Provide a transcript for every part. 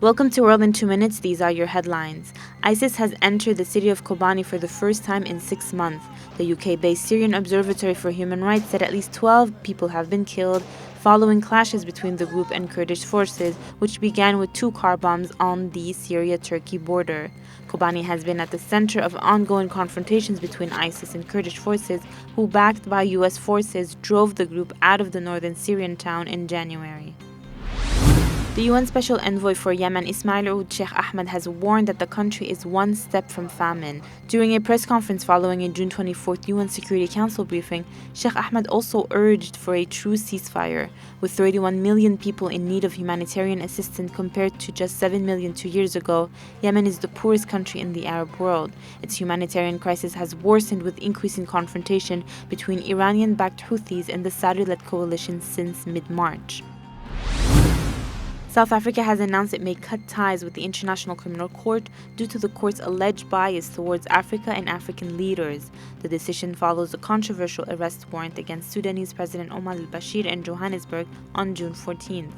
Welcome to World in 2 Minutes. These are your headlines. ISIS has entered the city of Kobane for the first time in 6 months. The UK-based Syrian Observatory for Human Rights said at least 12 people have been killed following clashes between the group and Kurdish forces, which began with 2 car bombs on the Syria-Turkey border. Kobane has been at the center of ongoing confrontations between ISIS and Kurdish forces, who, backed by US forces, drove the group out of the northern Syrian town in January. The UN Special Envoy for Yemen, Ismail Ould, Cheikh Ahmed, has warned that the country is one step from famine. During a press conference following a June 24th UN Security Council briefing, Cheikh Ahmed also urged for a true ceasefire. With 31 million people in need of humanitarian assistance compared to just 7 million 2 years ago, Yemen is the poorest country in the Arab world. Its humanitarian crisis has worsened with increasing confrontation between Iranian-backed Houthis and the Saudi-led coalition since mid-March. South Africa has announced it may cut ties with the International Criminal Court due to the court's alleged bias towards Africa and African leaders. The decision follows a controversial arrest warrant against Sudanese President Al-Bashir in Johannesburg on June 14th.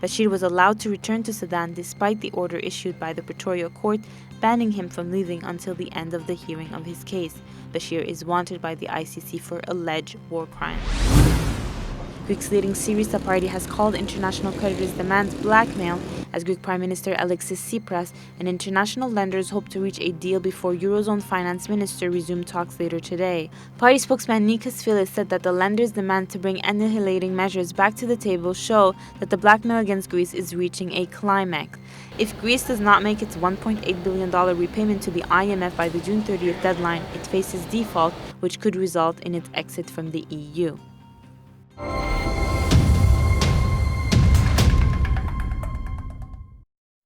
Bashir was allowed to return to Sudan despite the order issued by the Pretoria court banning him from leaving until the end of the hearing of his case. Bashir is wanted by the ICC for alleged war crimes. Greece's leading Syriza party has called international creditors' demands blackmail as Greek Prime Minister Alexis Tsipras and international lenders hope to reach a deal before Eurozone finance minister resume talks later today. Party spokesman Nikos Philis said that the lenders' demand to bring annihilating measures back to the table show that the blackmail against Greece is reaching a climax. If Greece does not make its $1.8 billion repayment to the IMF by the June 30th deadline, it faces default, which could result in its exit from the EU.